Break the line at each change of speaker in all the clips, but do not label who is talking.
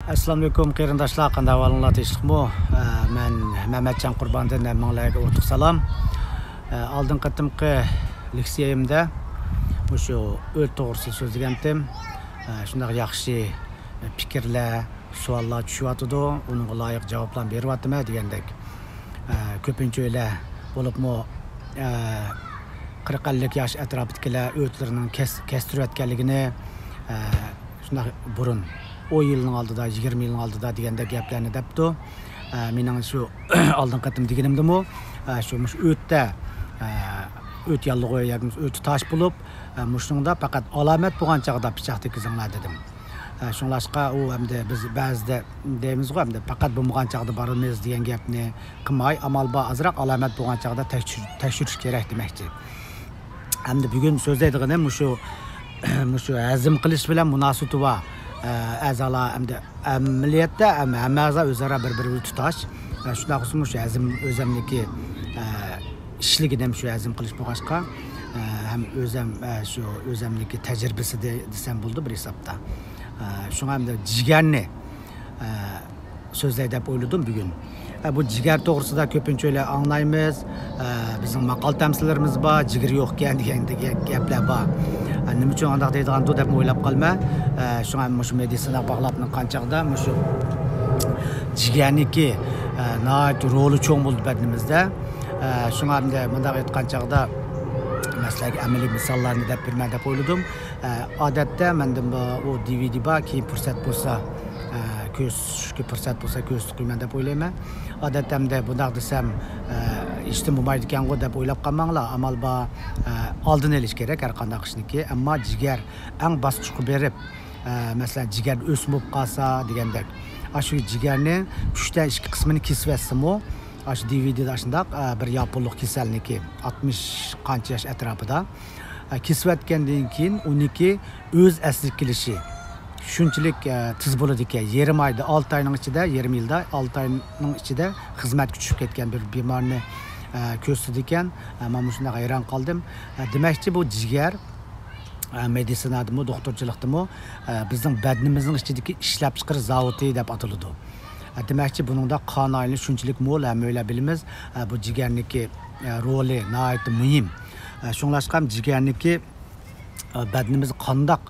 Assalamu alaikum qarindoshlar, qanday ahvolinglar, tinchlikmi? Men Mehmetcan Qurbondan minglarga o'tib salom. Oldin qatimqi litseyimda o'sha o't to'g'risida so'zlagandim. Shunday yaxshi fikrlar, savollar tushyotdi, unga loyiq javoblar beryapman degandek. Ko'pincha bo'libmi 40 yosh atrofidagilar o'tlarning kestirayotganligini shunday burun 10 yilning oldida, 20 yilning oldida deganda gaplarni debdi. Mening shu oldin qatim deganimdimi, shu o'tda o't yallig'i yoki o't tosh bo'lib, mushunda faqat alomat bo'lgan chaqda pichoq tekizinglar dedim. Shunlashqa u hamda biz ba'zida deymiz-ku, hamda faqat bo'lmagan chaqda boramiz degan gapni qilmay, amal bor azroq alomat bo'lgan chaqda tekshirish kerak demoqchi. Hamda bugun so'zlaydiganim shu azm qilish bilan munosabati bor. Azalar hamda amaliyotda hammaga o'zaro bir-birini tutash. Shunday qilsa shu azm o'zimniki ishligini shu azm qilish bo'lg'ashqa ham shu o'zimniki tajribasi desam bo'ldi bir hisobda. Shunga hamda jigarni so'zlay deb o'yladim bugun. Bu jigar to'g'risida ko'pincha anglaymiz. Bizning maqol tamsillarimiz bor, jigar yo'q ekan degan gaplar bor. Nima uchun undaq deydigandu deb o'ylab qolma. Shunga shu meditsina bog'labni qanchaqda shu jigarniki nihoyat roli cho'ng bo'ldi badnimizda. Shunga hamda bundaq aytganchaqda masalan amaliy misollarni deb berman deb o'yladim. Odatda menda bu DVD bor, keyin fursat bo'lsa ko'z qo'yman deb o'ylayman. Odatda bundaq desam ishni bo'lmaydi ekan-ku deb o'ylab qolmanglar. Amal bor, oldini olish kerak har qanday qishniki, ammo jigar eng bosqichga berib, masalan jigar o'sib qolsa degandek, shu jigarni 3 dan 2 qismini kesib olsa-mu, shu DVDda shundoq bir yaponilik kasalniki 60 qancha yosh atrofida kesib o'tgandan keyin uniki o'z asliga kelishi shunchalik tiz bo'ladi ekan. Yarim oyda 6 oyning ichida, yarim yilda 6 oyning ichida xizmatga tushib ketgan bir bemorni ko'rsatdi ekan. Men shunday hayron qoldim. Demakchi bu jigar meditsinadimi, doktorchilikdimi bizning badnimizning ichidagi ishlab chiqarish zavodi deb ataladi. Demakchi buningda qon aylanishi shunchalik mo'l, hamma bilamiz. Bu jigarniki roli nihoyat muhim. Shunlashqam jigarniki badnimiz qandoq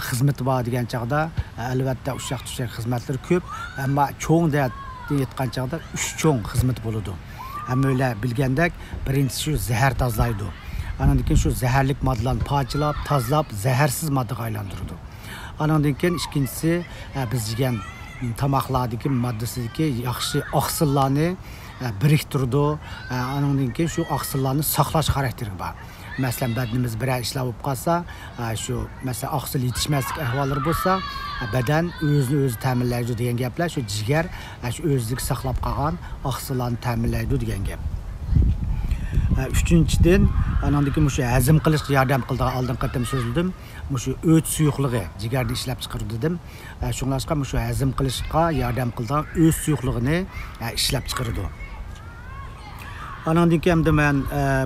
xizmati bor degan chaqda albatta ushaq-tushaq xizmatlar ko'p, ammo cho'ng deb aytgan chaqda 3 cho'ng xizmat bo'ladi. Hamma bilgandek, birinchisi shu zahar tozlaydi. Andan keyin shu zaharlik moddalarni parchalab, tozalab, zaharsiz moddaga aylantiradi. Andan keyin ikkinchisi biz yegan tomoqlardagi moddasidagi yaxshi oqsillarni biriktirdi. Andan keyin shu oqsillarni saqlash xarakteri bor. Masalan, badnimiz bir ishlab bo'lib qolsa, shu masalan oqsil yetishmaslik ahvollari bo'lsa, badan o'zini ta'minlaydi degan gaplar, shu jigar shu o'zlik saqlab qolgan oqsillarni ta'minlaydi degan gap. Uchinchidan, anandagi shu hazm qilishga yordam qildigan oldin qatim so'zladim. Shu o't suyuqligi jigarni ishlab chiqardi dedim. Shunlashqa shu hazm qilishga yordam qildigan o't suyuqligini ishlab chiqardi. Andan keyin men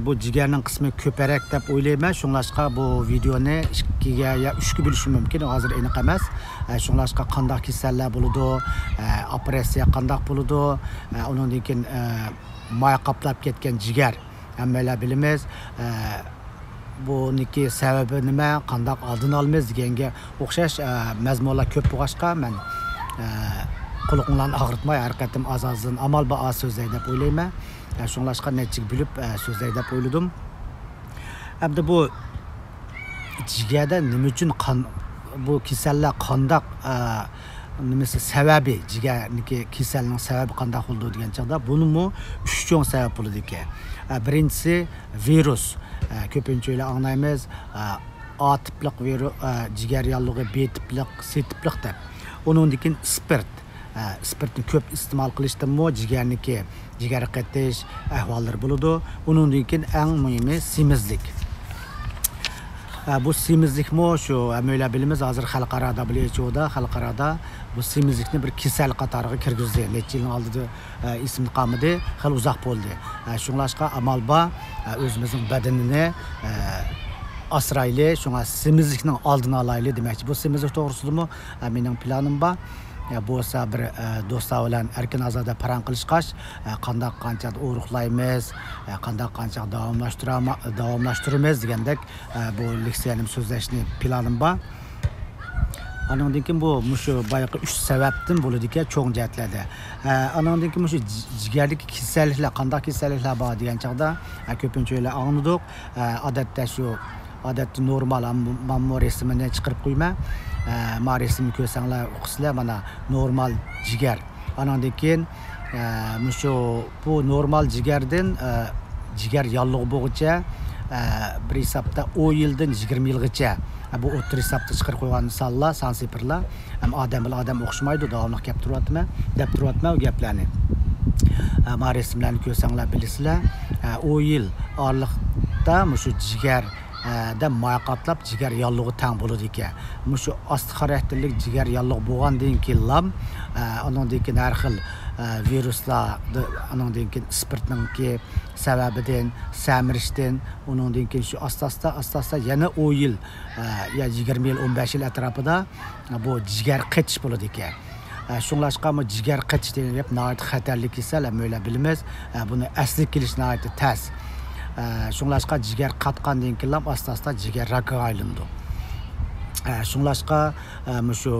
bu jigarning qismi ko'parak deb o'ylayman. Shunlashqa bu videoni 2ga yo 3ga bo'lishim mumkin. Hozir aniq emas. Shunlashqa qanday kasallar bo'ladi, operatsiya qanday bo'ladi, undan keyin moy qoplab ketgan jigar hammalar bilamiz. Buniki sababi nima, qanday oldini olamiz deganga o'xshash mazmunlar ko'p bo'lg'ashqa men quloqlarni og'ritmay har qatim azozdan amal ba so'zlay deb o'ylayman. Shunlashqa nechik bilib so'zlay deb o'yladim. Hamda bu jigarda nima uchun bu kasallar qandoq nimasi sababi, jigarniki kasalning sababi qanday bo'ldi degan chaqda buni 3 cho'ng sabab bo'ladi ekan. Birinchisi virus. Ko'pincha anglaymiz, A tipliq virus, jigar yallig'i, B tipliq, C tipliq deb. Undan keyin spirtni ko'p iste'mol qilishdanmi jigar qatish ahvollari bo'ladi. Undan keyin eng muhimi semizlik. Bu semizlikmi shu hamma bilamiz, hozir xalqaro WHOda xalqaroda bu semizlikni bir kasal qatoriga kirgizdi. Necha yil oldida ismi qolmadi, hali uzoq bo'ldi. Shunlashqa amal bor, o'zimizning badanini asrayli, shunga semizlikning oldini olayli demakchi. Bu semizlik to'g'risidami mening planim bor. bo'lsa bir do'stlar bilan erkin ozoda paran qilishqash qandoq qancha urug'laymiz qandoq qancha davomlashtiramiz degandek bu leksiyani so'zlashni planim bor. Anandan keyin bu mushu boyaqi 3 sababdan bo'ladi ekan cho'ng jihatlarda. Anandan keyin mushu jigardagi kasalliklar, qanday kasalliklar bor degan chaqda ko'pinchalar angladik. Odatda normal mammo resmini chiqarib qo'yma. Ma resmni ko'rsanglar o'qisizlar mana normal jigar. Anandan keyin mushu bu normal jigardan jigar yollig'i bo'yicha bir hisobda 10 yildan 20 yilgacha bu o'rta hisobda chiqarib qo'ygan misollar, sansipirlar ham odam bilan odam o'xshamaydi, davomli gap turyapman u gaplarni. Ma rasmlarni ko'rsanglar bilasizlar, 10 yil oraliqda mushu jigar da moyaqatlab jigar yollig'i tang bo'ladi ekan. Mushu osti xarakterlik jigar yollig'i bo'lgandan keyin undan keyin har xil viruslar, undan keyin spirtningki sababidan, samirishdan, undan keyin shu asta-asta yana 10 yil ya 20 yil, 15 yil atrofida bu jigar qetish bo'ladi ekan. Shunglashqa bu jigar qetish degan gap nihoyat xatarli kasal, o'yla bilamiz. Buni asli kelish nihoyat tez. Shunglashqa jigar qatqandan keyin asta-asta jigar rakiga aylandi. Shunglashqa mushu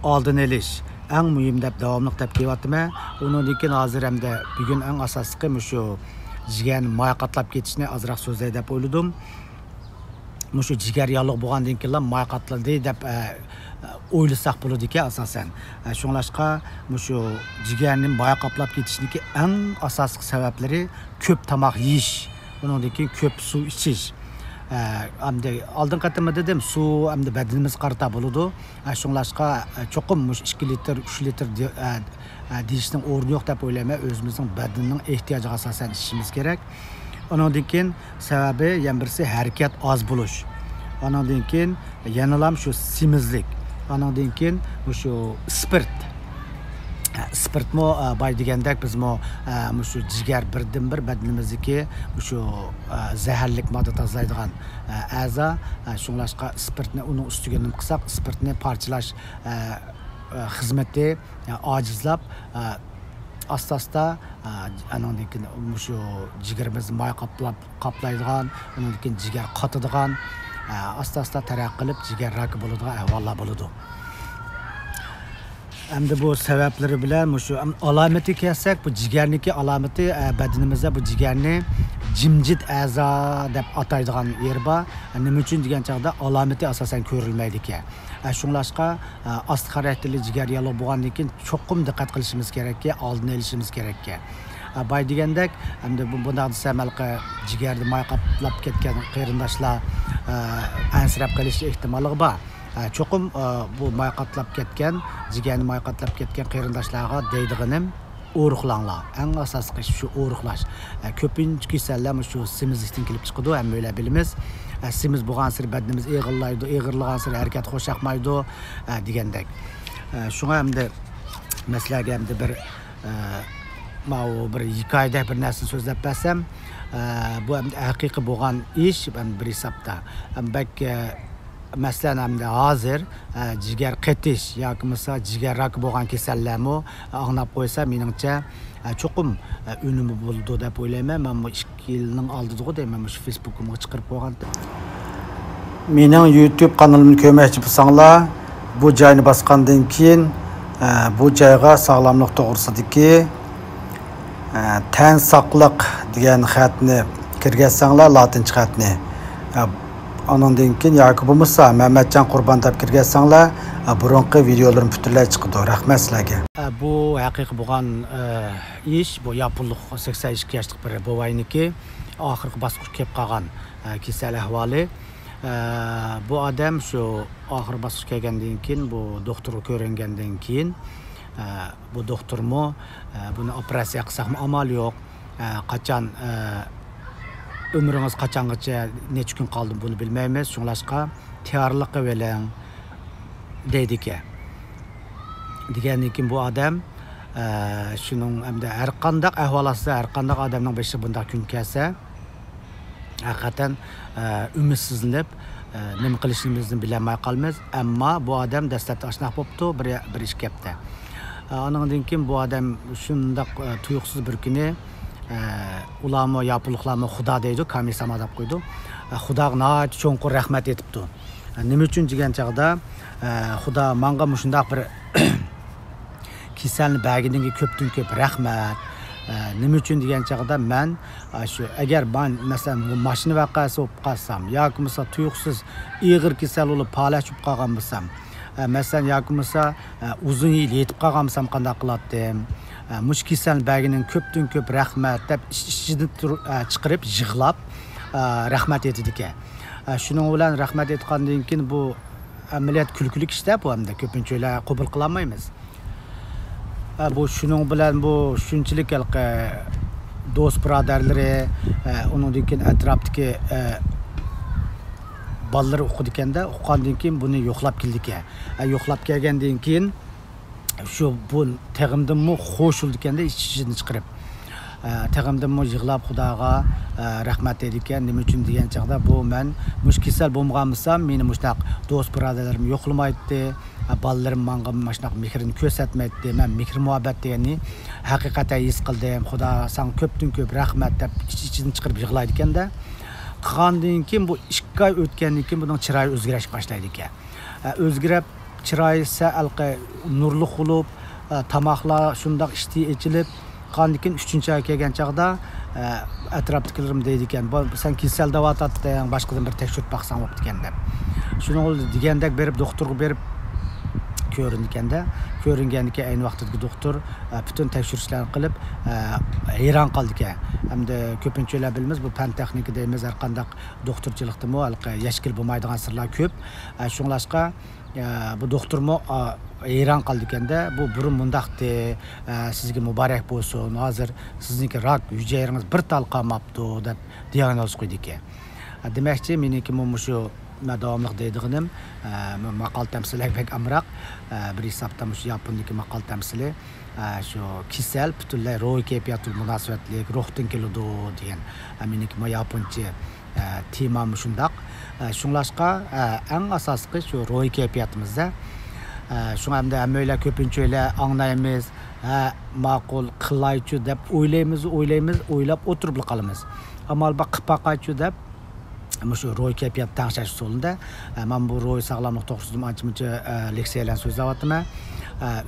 oldini olish eng muhim deb davomli deb kelyapman. Undan keyin hozir hamda bugun eng asosiysi mushu jigarni moyaqatlab ketishni azroq so'zlay deb o'yladim. Mushu jigar yolliq bo'lgandan keyin moyaqatladi deb o'ylasak bo'ladi ekan asosan. Shunglashqa mushu jigarni moyaqatlab ketishniki eng asosiy sabablari ko'p tomoq yeyish, undan keyin ko'p suv ichish. Hamda oldin qatimda dedim, suv hamda badanimiz qarta bo'ladi. Shunglashqa cho'qim 2 litr, 3 litr deyishning o'rni yo'q deb o'ylayman. O'zimizning badanning ehtiyojiga asosan ichishimiz kerak. Ondan keyin sababi yana birisi harakat oz bo'lish. Ondan keyin yana shu semizlik. Ondan keyin shu spirt. Spirtmo bay degandek bizmo shu jigar birdan-bir badanimizdagi shu zaharlik modda tozalaydigan a'zo. Shunglashqa spirtni uning ustiga nim qilsak, spirtni parchalash xizmati ojizlab asta-asta andan keyin shu jigarimizni moy qoplaydigan, undan keyin jigar qotadigan, asta-asta taraqqiy qilib jigar raki bo'ladigan ahvollar bo'ladi. Hamda bu sabablari bilan shu alomati kelsak, bu jigarniki alomati badanimizda bu jigarni jimjit a'zo deb ataydigan yer bor. Nima uchun degan chaqda alomati asosan ko'rilmaydi ekan. Shunglashqa osti xarakterli jigar yolliq bo'lgandan keyin cho'qim diqqat qilishimiz kerakki, oldini olishimiz kerakki. Bay degandek, hamda bunday samalqa jigarni moyqaplab ketgan qarindoshlar ansirab qolish ehtimoli bor. Cho'qim bu moyqatlab ketgan, jigarni moyqatlab ketgan qarindoshlarga deydiganim o'ruqlanglar. Eng asosiy shu o'ruqlash. Ko'pincha kasallar shu semizlikdan kelib chiqadi, ham o'yla bilamiz. Semiz bo'lgan sir badanimiz eg'irlaydi, eg'irlagan sir harakat xo'shaqmaydi degandek. Shunga hamda maslaga hamda bir bir hikoyada bir narsa so'zlab bersam, bu hamda haqiqiy bo'lgan ish, bir hisobda. Masalan hamda hozir jigar qetish yoki bo'lmasa jigar raki bo'lgan kasallarni anglab qo'ysa, meningcha cho'qim unumi bo'ldi deb o'ylayman. Men bu 2 yilning oldida deyman, shu Facebook'imga chiqarib qo'ygan. Mening YouTube kanalimni ko'rmoqchi bo'lsanglar, bu joyni bosgandan keyin bu joyga sog'lomlik to'g'risidagi tan saqliq degan xatni kirgizsanglar, latincha xatni. Ondan keyin yoki bo'lmasa Mehmetjon Qurbon deb kirgizsanglar, burunqi videolarim butunlay chiqadi. Rahmat sizlarga. Bu haqiqiy bo'lgan ish, bu yapillik 82 yoshlik bir bovayniki oxirgi bosqichga kelib qolgan kasal ahvoli. Bu odam shu oxir bosqichga kelgandan keyin, bu doktorga ko'ringandan keyin, bu doktormo buni operatsiya qilsakmi amal yo'q. Qachon ömrünüz qachongacha necha kun qoldi buni bilmaymiz. Shunglashqa tayyorlikqa bo'ling deydi ekan. Degandan keyin bu odam shuning hamda har qanday ahvolda, har qanday odamning beshi bunday kun kelsa, haqiqatan umidsizlanib nima qilishimizni bilolmay qolamiz. Ammo bu odam dastlabda oshnaq bo'libdi, bir ish kapdi. Ondan keyin bu odam shundoq tuyuqsiz bir kuni ularmi yapılıqlarmi Xudo deydi, kamissama deb qo'ydi. Xudoga nihoyat cho'nqur rahmat etibdi. Nima uchun degan chaqda Xudo menga shundoq bir kasalni berganiga ko'pdan ko'p rahmat. Nima uchun degan chaqda men shu agar men masalan mashina vaqasi bo'lib qolsam yoki bo'lmasa tuyuqsiz og'ir kasal bo'lib palach bo'lib qolgan bo'lsam, masalan yoki bo'lmasa uzun yil yetib qolgan bo'lsam qanday qilardim? Mush kasalni berganiga ko'pdan ko'p rahmat deb ichidan chiqarib yig'lab rahmat etdi ekan. Shuning bilan rahmat etgandan keyin bu amaliyot kulkulik ishda bu hamda ko'pinchalar qabul qilolmaymiz. Bu shuning bilan bu shunchalik do'st birodarlari, undan keyin atrofdagi bolalar o'qidi ekanda, o'qigandan keyin buni yo'qlab keldi ekan. Yo'qlab kelgandan keyin shu bu tag'imdimmi xo'shildi ekanda ichidan chiqarib. Tag'imdimmi yig'lab Xudoga rahmat dedi ekan. Nima uchun degan chaqda bu men mush kasal bo'lmagan bo'lsam, meni mushtaq do'st birodarlarim yo'qlamaydi. Ballarım menga mashunaq mehrini ko'rsatmaydi. Men mehr muhabbat deganni haqiqatan his qildim. Xudo sen ko'pdan ko'p rahmat deb ichidan chiqarib yig'laydi ekanda. Qilgandan keyin bu 2 oy o'tgandan keyin buning chiroyi o'zgarish boshlaydi ekan. O'zgarib chiroyi salqi nurli bo'lib, tomoqlar shundoq ishti ichilib, qandan keyin 3-oy kelgan chaqda atrofdagilarim deydi ekan, sen kasal davotatding, boshqadan bir tekshirib baqsang bo'pti ekan deb. Shuni degandak berib doktorga berib ko'ringanda, ko'ringandan keyin ayni vaqtdagi doktor butun tekshirishlarni qilib hayron qoldi ekan. Hamda ko'pinchalar bilamiz, bu fan texnika deymiz, har qanday doktorchilikdami yashkil bo'lmaydigan sirlar ko'p. Shunglashqa bu doktormo hayron qoldi ekanda, bu burun mundaqdi, sizga muborak bo'lsin, hozir sizniki rak hujayrangiz bir tal qolmabdi deb diagnoz qo'ydi ekan. Demakchi, meniki shu davomliq deydiganim maqol tamsillar bek amroq bir hisobda shu yapondagi maqol tamsili shu kasal butunlay ruhiy kayfiyat munosabatlik ruhdan keladi degan meniki yaponcha temam shundoq. Shunglashqa eng asosli shu ruhiy kayfiyatimizda shunga hamda hammalar ko'pinchalar anglaymiz, ma'qul qilaychi deb o'ylaymiz, o'ylab o'tirib qolamiz. Ammo qilib boqaychi deb shu ruhiy kayfiyat tangshash usulida men bu ruhiy sog'lomlik to'g'risida ancha-muncha leksiyalar so'zlayapman.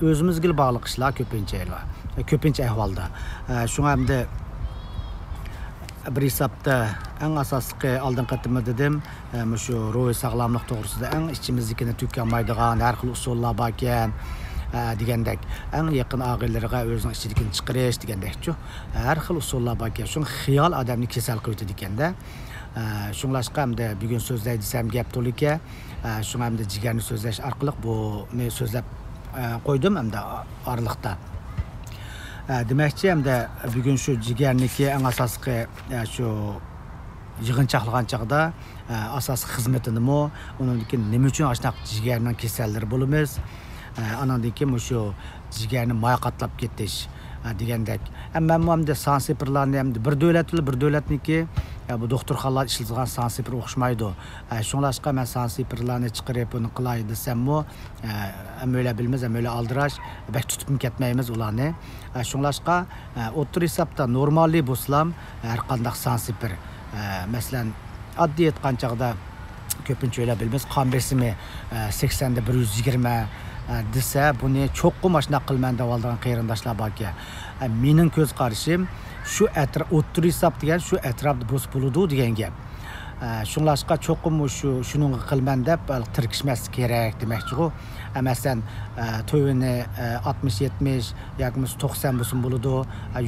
O'zimizga bog'liq ishlar ko'pincha ahvolda. Shunga hamda bir hisobda eng asosli oldin qatimda dedim, shu ruhiy sog'lomlik to'g'risida eng ichimiznikini to'kkanmaydigan har xil usullar bor ekan degandek, eng yaqin og'illarga o'zining ichidagini chiqarish degandek-ku, har xil usullar bor ekan. Shun xiyol odamni kasal qiladi ekanda. Shunglashqa hamda bugun so'zlay desam gap to'lika, shunga hamda jigarni so'zlash orqali buni so'zlab qo'ydim hamda oraliqda. Demakchi hamda bugun shu jigarniki eng asosli shu yig'inchoqlagan chaqda asosiy xizmatinimi, undan keyin nima uchun ashnaq jigarning kasallari bo'lamiz, andan keyin shu jigarni moyqatlab ketish degandek. Hamma hamda sansipirlarni hamda bir davlatniki bu doktorxonalar ishlatgan sansipir o'xshamaydi. Shunglashqa men sansipirlarni chiqarib buni qilay desammi, hammalar bilmez, hammalar aldirash, bak tutib ketmaymiz ularni. Shunglashqa o'tir hisobda normalli bo'lsam, har qanday sansipir, masalan, oddiy aytgan chaqda ko'pincha bilmez, qon besimi 80 da 120 desa, buni cho'qqi mashina qilman deb olgan qarindoshlar bor ekan. Mening ko'z qarashim shu o'tir hisob degan shu atrofda bo's bo'ladi degan gap. Shunglashqa cho'qqim shuning qilman deb tirkishmas kerak demakchi-ku. Masalan, to'yini 60-70 yoki 90 bo'lsin bo'ladi,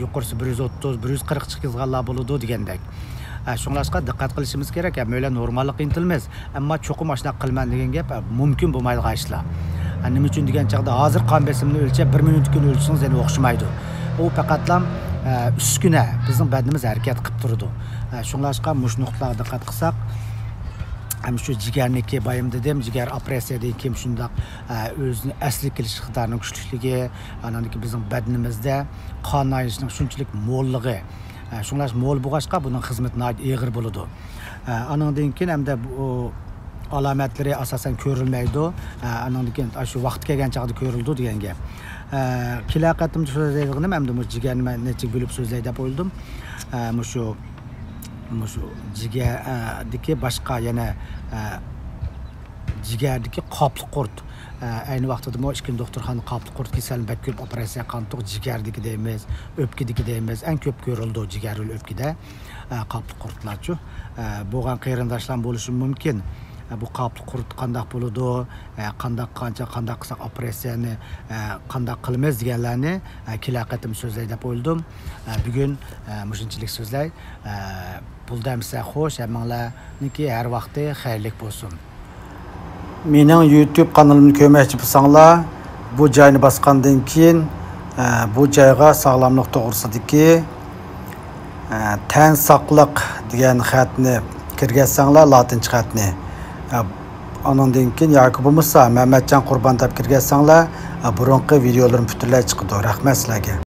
yuqorisi 130, 140 chiqizganlar bo'ladi degandek. Shunglashqa diqqat qilishimiz kerak. Hammalar normallik intilmiz, ammo cho'qqim mashina qilman degan gap mumkin bo'lmaydigan ishlar. Nima uchun degan chaqda hozir qon besimini o'lchab 1 minutga o'lchsangiz yana o'xshamaydi. U faqatlam uskuna bizning badanimiz harakat qilib turadi. Shunglashqa mush nuqtalarga diqqat qilsak, ham shu jigarniki bayim dedim, jigar operatsiyadan keyin shundoq o'zini asli kelish iqtidorini kuchliligi, ananiki bizning badanimizda qon ayishning shunchalik mo'lligi. Shunlash mo'l bo'lg'achqa buning xizmati og'ir bo'ladi. Anandan keyin hamda alametleri asasen görülmeydi. Anandikin şu vakti kelgen çağda görüldü degan gap. Kilaqatim so'zlaydiganim hamda bu jigarni necha bo'lib so'zlay deb o'yladim. Mushu jigardagi boshqa yana jigardagi qopli qurt. Aynı vaqtida mo ishkin doktorxona qopli qurt kasalini bak ko'p operatsiya qildik, jigardagi deymiz, o'pkidagi deymiz. Eng ko'p ko'rildi jigarli o'pkida qopli qurtlarchu. Bo'lgan qarindoshlar bo'lishi mumkin. Bu qopli qurt qanday bo'ladi, qanday qilsak operatsiyani qanday qilamiz deganlarni kilaqatim so'zlay deb o'yladim. Bugun mushunchalik so'zlay. Buldamsa xo'sh, hammanglarniki har vaqti xayrli bo'lsin. Mening YouTube kanalimni ko'rmoqchi bo'lsanglar, bu joyni bosgandan keyin bu joyga sog'lomlik to'g'risidagi tan saqliq degan xatni kirgizsanglar, latincha xatni. Ondan keyin yoki bo'lmasa Mehmetcan Qurban deb kirgizsanglar, burunqi videolarim butunlay chiqadi. Rahmat sizlarga.